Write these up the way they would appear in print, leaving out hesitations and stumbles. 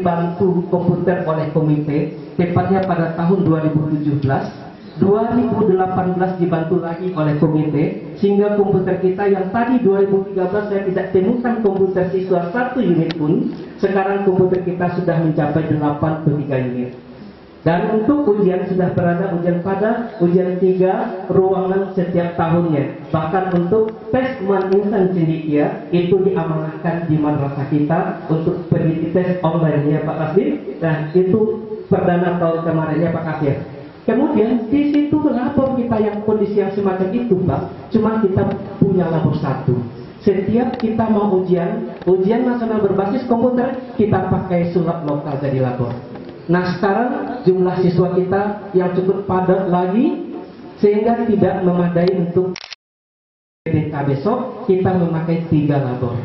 dibantu komputer oleh komite, tepatnya pada tahun 2017. 2018 dibantu lagi oleh komite, sehingga komputer kita yang tadi 2013 saya tidak temukan komputer siswa 1 unit pun, sekarang komputer kita sudah mencapai 83 unit. Dan untuk ujian sudah berada ujian pada ujian 3 ruangan setiap tahunnya. Bahkan untuk tes man-insan cendikia itu diamanahkan di madrasah kita untuk pergi tes online ya Pak Kasih. Dan itu perdana tahun kemarin ya Pak Kasih. Kemudian di situ labor kita yang kondisi yang semacam itu Pak, cuma kita punya labor 1. Setiap kita mau ujian nasional berbasis komputer, kita pakai sulap lokal jadi labor. Nah sekarang jumlah siswa kita yang cukup padat lagi, sehingga tidak memadai untuk PDK besok, kita memakai 3 labor.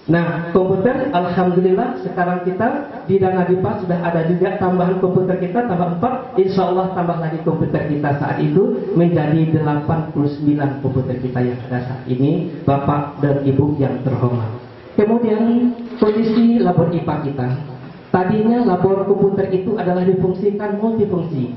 Nah, komputer, alhamdulillah sekarang kita di Dana Dipa sudah ada juga tambahan komputer kita, tambah 4, insya Allah tambah lagi komputer kita saat itu menjadi 89 komputer kita yang ada saat ini, Bapak dan Ibu yang terhormat. Kemudian kondisi labor IPA kita. Tadinya labor komputer itu adalah difungsikan multifungsi.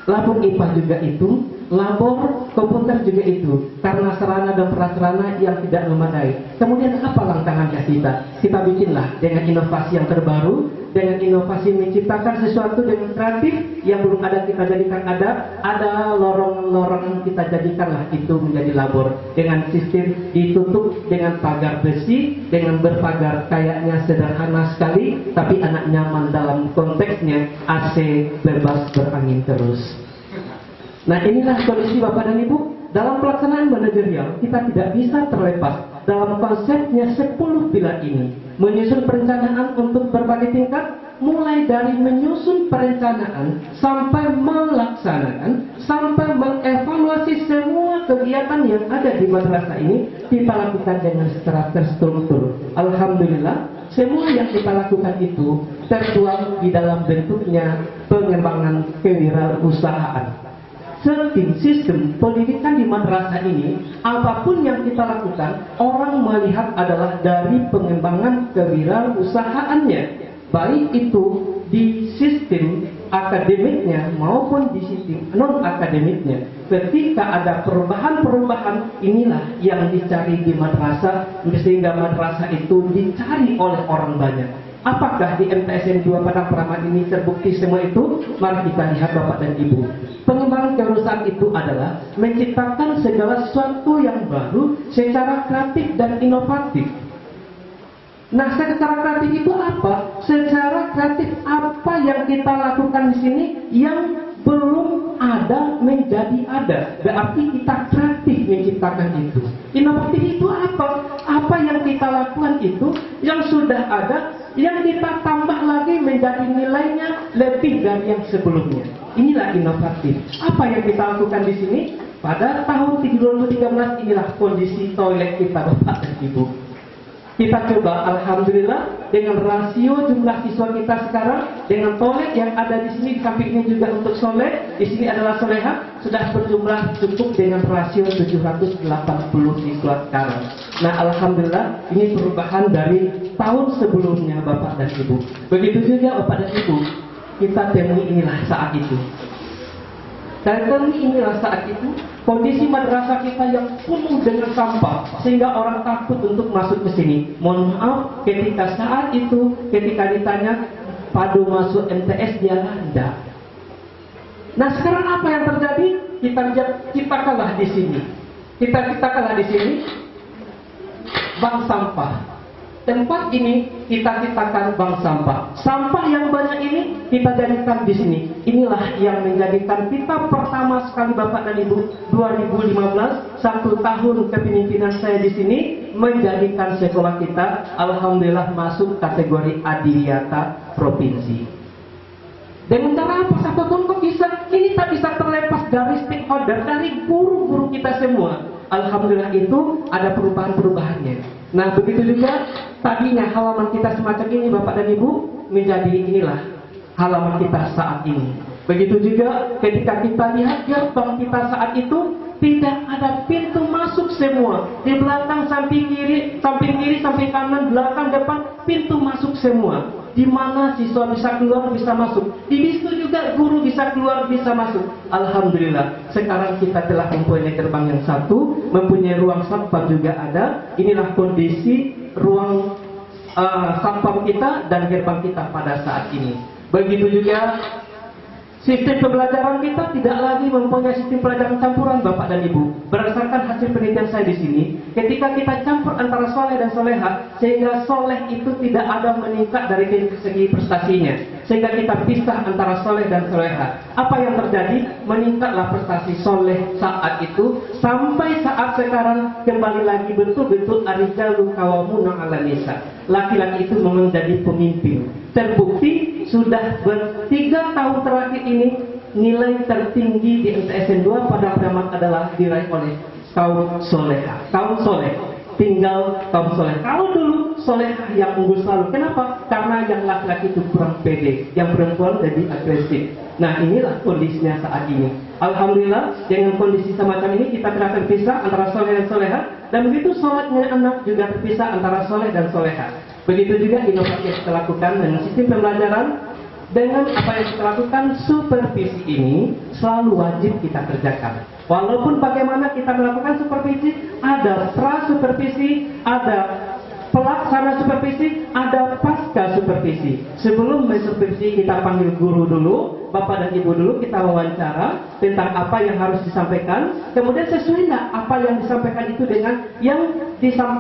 Labor IPA juga itu, labor komputer juga itu, karena sarana dan prasarana yang tidak memadai. Kemudian apa langkahnya kita? Kita bikinlah dengan inovasi yang terbaru, dengan inovasi menciptakan sesuatu dengan kreatif yang belum ada kita jadikan ada lorong-lorong kita jadikanlah itu menjadi labor dengan sistem ditutup dengan pagar besi, dengan berpagar kayaknya sederhana sekali, tapi anak nyaman dalam konteksnya AC bebas berangin terus. Nah inilah kondisi Bapak dan Ibu. Dalam pelaksanaan manajerial kita tidak bisa terlepas dalam konsepnya 10 pilar ini. Menyusun perencanaan untuk berbagai tingkat, mulai dari menyusun perencanaan sampai melaksanakan, sampai mengevaluasi semua kegiatan yang ada di madrasah ini kita lakukan dengan secara terstruktur. Alhamdulillah semua yang kita lakukan itu tertuang di dalam bentuknya pengembangan kewirausahaan. Sistem pendidikan di madrasah ini, apapun yang kita lakukan, orang melihat adalah dari pengembangan kewirausahaannya, baik itu di sistem akademiknya maupun di sistem non-akademiknya. Ketika ada perubahan-perubahan, inilah yang dicari di madrasah, sehingga madrasah itu dicari oleh orang banyak. Apakah di MTSN 2 Padang Peramat ini terbukti semua itu? Mari kita lihat Bapak dan Ibu. Pengembangan kewirausahaan itu adalah menciptakan segala sesuatu yang baru secara kreatif dan inovatif. Nah, secara kreatif itu apa? Secara kreatif apa yang kita lakukan di sini yang belum ada menjadi ada. Berarti kita kreatif menciptakan itu. Inovatif itu apa? Apa yang kita lakukan itu yang sudah ada, yang kita tambah lagi menjadi nilainya lebih dari yang sebelumnya. Inilah inovatif. Apa yang kita lakukan di sini? Pada tahun 2013 inilah kondisi toilet kita Bapak dan Ibu. Kita coba, alhamdulillah, dengan rasio jumlah siswa kita sekarang, dengan toilet yang ada di sini, di samping ini juga untuk solet, di sini adalah soleha, sudah berjumlah cukup dengan rasio 780 siswa sekarang. Nah, alhamdulillah, ini perubahan dari tahun sebelumnya, Bapak dan Ibu. Begitu juga, Bapak dan Ibu, kita temui inilah saat itu. Dan inilah saat itu kondisi madrasah kita yang penuh dengan sampah sehingga orang takut untuk masuk ke sini. Mohon maaf, ketika saat itu ketika ditanya padu masuk MTS dia landak. Nah sekarang apa yang terjadi? Kita kalah di sini. Kita kalah di sini. Bank sampah. Tempat ini kita ciptakan bank sampah. Sampah yang banyak ini kita jadikan di sini. Inilah yang menjadikan kita pertama sekali Bapak dan Ibu 2015 1 tahun kepemimpinan saya di sini menjadikan sekolah kita alhamdulillah masuk kategori adiwiyata provinsi. Dengan cara apa? Kok bisa? Ini tak bisa terlepas dari stakeholder, dari guru-guru kita semua. Alhamdulillah itu ada perubahan-perubahannya. Nah begitu juga tadinya halaman kita semacam ini Bapak dan Ibu menjadi inilah halaman kita saat ini. Begitu juga ketika kita lihat gerbang kita saat itu tidak ada pintu masuk semua. Di belakang, samping kiri, samping kanan, belakang, depan, pintu masuk semua. di mana siswa bisa keluar, bisa masuk. Di situ juga guru bisa keluar, bisa masuk. Alhamdulillah, sekarang kita telah mempunyai gerbang yang satu, mempunyai ruang satpam juga ada. Inilah kondisi ruang satpam kita dan gerbang kita pada saat ini. Begitu juga sistem pembelajaran kita tidak lagi mempunyai sistem pelajaran campuran, Bapak dan Ibu. Berdasarkan hasil penelitian saya di sini, ketika kita campur antara soleh dan soleha, sehingga soleh itu tidak ada meningkat dari segi prestasinya, sehingga kita pisah antara soleh dan soleha. Apa yang terjadi? Meningkatlah prestasi soleh saat itu, sampai saat sekarang kembali lagi betul-betul arijalu qawwamuna 'alan nisa. Laki-laki itu menjadi pemimpin. Terbukti sudah 3 tahun terakhir ini nilai tertinggi di MTSN 2 pada Priaman adalah diraih oleh kaum soleha, kaum soleh. Tinggal kaum soleh. Kalau dulu soleha yang unggul selalu. Kenapa? Karena yang laki-laki itu kurang pede, yang perempuan jadi agresif. Nah, inilah kondisinya saat ini. Alhamdulillah, dengan kondisi semacam ini kita tidak terpisah antara soleh dan soleha, dan begitu sholatnya anak juga terpisah antara soleh dan soleha. Begitu juga inovasi yang kita lakukan dengan sistem pembelajaran. Dengan apa yang kita lakukan, supervisi ini selalu wajib kita kerjakan. Walaupun bagaimana kita melakukan supervisi, ada pra-supervisi, ada pelaksana supervisi, ada pasca supervisi. Sebelum mensupervisi, kita panggil guru dulu, Bapak dan Ibu dulu, kita wawancara tentang apa yang harus disampaikan. Kemudian sesuai nggak apa yang disampaikan itu dengan yang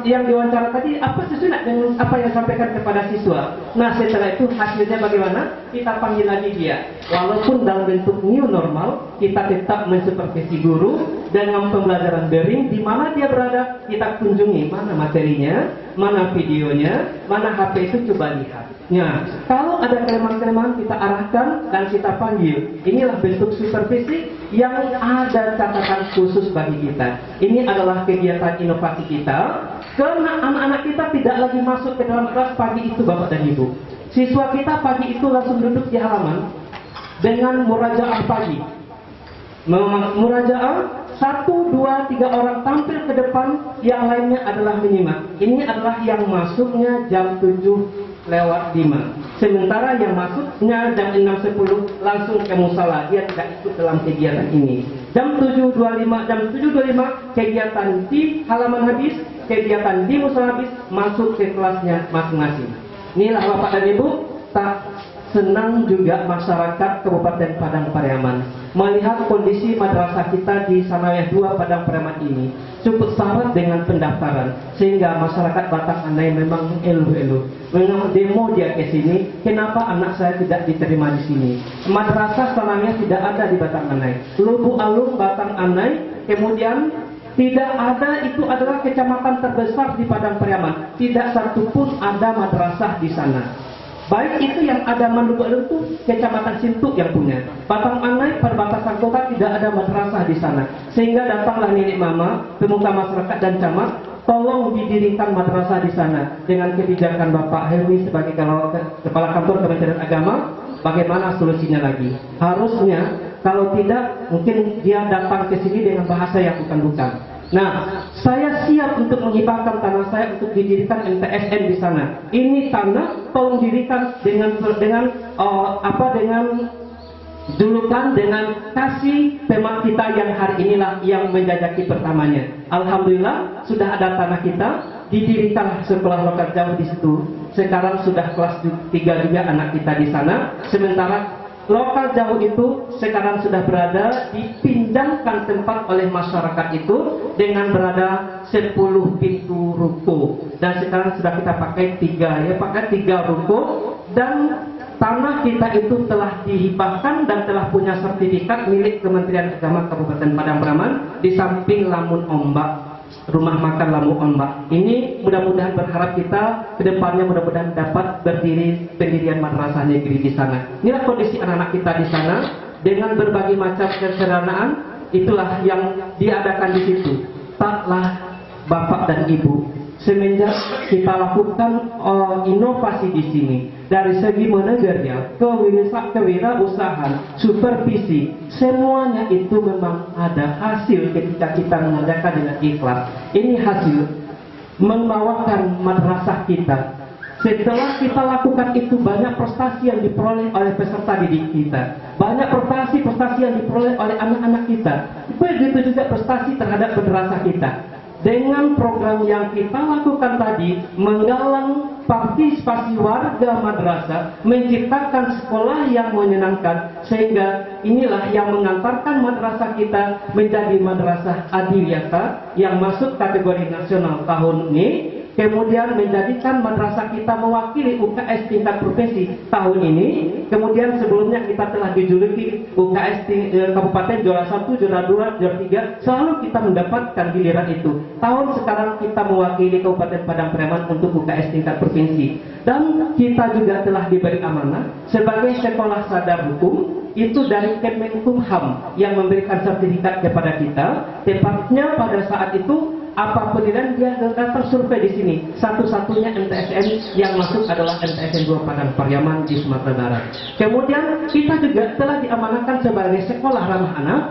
diwawancara tadi, apa sesuai nggak dengan apa yang disampaikan kepada siswa. Nah, setelah itu hasilnya bagaimana? Kita panggil lagi dia. Walaupun dalam bentuk new normal, kita tetap mensupervisi guru dengan pembelajaran daring. Di mana dia berada, kita kunjungi mana materinya, mana videonya, mana HP itu, coba lihat. Nah, kalau ada kelemahan-kelemahan kita arahkan dan kita panggil. Inilah bentuk supervisi yang ada catatan khusus bagi kita. Ini adalah kegiatan inovasi kita. Karena anak-anak kita tidak lagi masuk ke dalam kelas pagi itu, Bapak dan Ibu. Siswa kita pagi itu langsung duduk di halaman dengan murajaah pagi. Murajaah 1, 2, 3 orang tampil ke depan, yang lainnya adalah menyimak. Ini adalah yang masuknya jam 7:05. Sementara yang masuknya jam 6:10 langsung ke musala, dia tidak ikut dalam kegiatan ini. Jam 7:25 kegiatan di halaman habis, kegiatan di musala habis, masuk ke kelasnya masing-masing. Inilah Bapak dan Ibu, tak senang juga masyarakat Kabupaten Padang Pariaman melihat kondisi madrasah kita di Sanawiyah 2 Padang Pariaman ini cukup syarat dengan pendaftaran, sehingga masyarakat Batang Anai memang elu-elu memang demo dia ke sini. Kenapa anak saya tidak diterima di sini? Madrasah Sanawiyah tidak ada di Batang Anai, Lubuk Alung Batang Anai, kemudian tidak ada, itu adalah kecamatan terbesar di Padang Pariaman. Tidak satu pun ada madrasah di sana. Baik itu yang ada Manduk itu kecamatan Sintuk yang punya. Batang Anai perbatasan kota tidak ada madrasah di sana. Sehingga datanglah nenek mama, pemuka masyarakat dan camat, tolong didirikan madrasah di sana. Dengan kebijakan Bapak Helmi sebagai kepala kantor Kementerian Agama, bagaimana solusinya lagi? Harusnya kalau tidak, mungkin dia datang ke sini dengan bahasa yang bukan-bukan. Nah, saya siap untuk menghibahkan tanah saya untuk didirikan MTSN di sana. Ini tanah tolong didirikan dengan julukan, dengan kasih tema kita yang hari inilah yang menjajaki pertamanya. Alhamdulillah sudah ada tanah kita, didirikan sekolah lokal jauh di situ. Sekarang sudah kelas 3 juga anak kita di sana. Sementara lokal jauh itu sekarang sudah berada, dipindahkan tempat oleh masyarakat itu dengan berada 10 pintu ruko, dan sekarang sudah kita pakai 3 ruko, dan tanah kita itu telah dihibahkan dan telah punya sertifikat milik Kementerian Agama Kabupaten Padang Pariaman di samping Lamun Ombak, rumah makan Lamun Ombak. Ini mudah-mudahan berharap kita ke depannya mudah-mudahan dapat berdiri pendirian madrasah negeri di sana. Inilah kondisi anak-anak kita di sana dengan berbagai macam kesederhanaan. Itulah yang diadakan di situ. Taklah Bapak dan Ibu, semenjak kita lakukan inovasi di sini, dari segi manajernya, kewirausahaan, supervisi, semuanya itu memang ada hasil ketika kita mengerjakan dengan ikhlas. Ini hasil membawakan madrasah kita Setelah kita lakukan itu, banyak prestasi yang diperoleh oleh peserta didik kita, banyak prestasi yang diperoleh oleh anak-anak kita, begitu juga prestasi terhadap madrasah kita. Dengan program yang kita lakukan tadi, menggalang partisipasi warga madrasah, menciptakan sekolah yang menyenangkan, sehingga inilah yang mengantarkan madrasah kita menjadi madrasah adiliyata yang masuk kategori nasional tahun ini. Kemudian menjadikan madrasah kita mewakili UKS tingkat provinsi tahun ini. Kemudian sebelumnya kita telah dijuluki UKS Kabupaten juara 1, juara 2, juara 3. Selalu kita mendapatkan giliran itu. Tahun sekarang kita mewakili Kabupaten Padang Pariaman untuk UKS tingkat provinsi. Dan kita juga telah diberi amanah sebagai sekolah sadar hukum, itu dari Kemenkumham yang memberikan sertifikat kepada kita. Tepatnya pada saat itu apapun penilaian dia datang survei di sini. Satu-satunya MTSN yang masuk adalah MTSN 2 Padang Pariaman di Sumatera Barat. Kemudian kita juga telah diamanahkan sebagai sekolah ramah anak.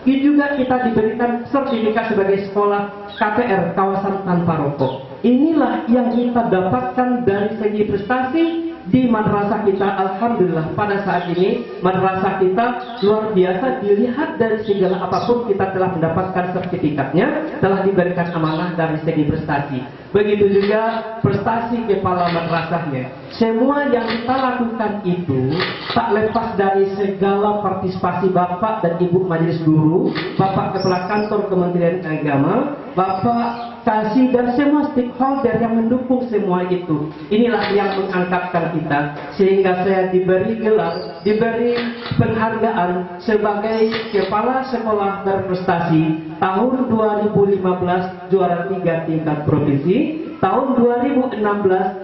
Juga kita diberikan sertifikat sebagai sekolah KPR kawasan tanpa rokok. Inilah yang kita dapatkan dari segi prestasi di madrasah kita. Alhamdulillah pada saat ini madrasah kita luar biasa, dilihat dari segala apapun kita telah mendapatkan sertifikatnya, telah diberikan amanah dari segi prestasi. Begitu juga prestasi kepala madrasahnya. Semua yang kita lakukan itu tak lepas dari segala partisipasi Bapak dan Ibu Majelis Guru, Bapak Kepala Kantor Kementerian Agama, Bapak Kasih, dan semua stakeholder yang mendukung semua itu. Inilah yang mengangkatkan kita, sehingga saya diberi gelar, diberi penghargaan sebagai Kepala Sekolah Berprestasi tahun 2015 juara 3 tingkat provinsi, tahun 2016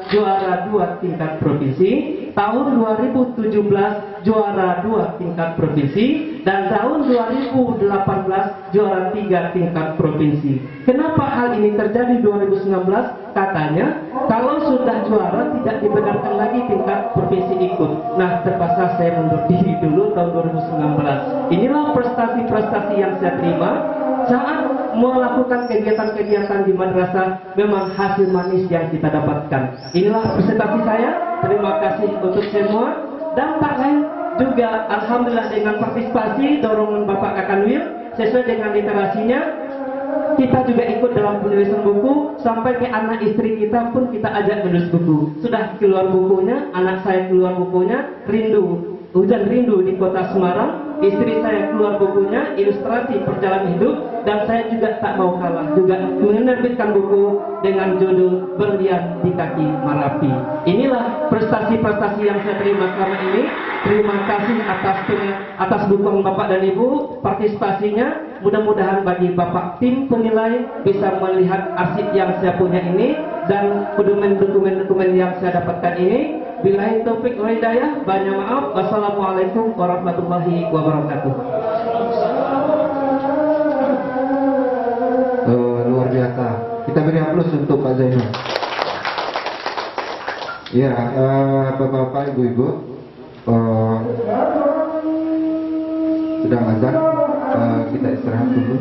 juara 2 tingkat provinsi, tahun 2017 juara 2 tingkat provinsi, dan tahun 2018 juara 3 tingkat provinsi. Kenapa hal ini terjadi 2019? Katanya kalau sudah juara tidak dibenarkan lagi tingkat provinsi ikut. Nah, terpaksa saya mundur diri dulu tahun 2019. Inilah prestasi-prestasi yang saya terima saat melakukan kegiatan-kegiatan di madrasah. Memang hasil manis yang kita dapatkan. Inilah presentasi saya. Terima kasih untuk semua. Dan tak lain juga alhamdulillah dengan partisipasi dorongan Bapak Kakanwil sesuai dengan literasinya, kita juga ikut dalam penulisan buku, sampai ke anak istri kita pun kita ajak menulis buku. Sudah keluar bukunya, anak saya keluar bukunya, Rindu, Hujan Rindu di Kota Semarang. Istri saya keluar bukunya, Ilustrasi Perjalanan Hidup, dan saya juga tak mau kalah, juga menerbitkan buku dengan judul Berlian di Kaki Marapi. Inilah prestasi-prestasi yang saya terima selama ini. Terima kasih atas dukungan Bapak dan Ibu, partisipasinya. Mudah-mudahan bagi Bapak tim penilai bisa melihat arsip yang saya punya ini dan dokumen-dokumen yang saya dapatkan ini. Billahi taufik wal hidayah, banyak maaf. Wassalamualaikum warahmatullahi wabarakatuh. Luar biasa. Kita beri aplaus untuk Pak Zainul. Ya, Bapak-bapak, Ibu-ibu, sedang azan, kita istirahat dulu.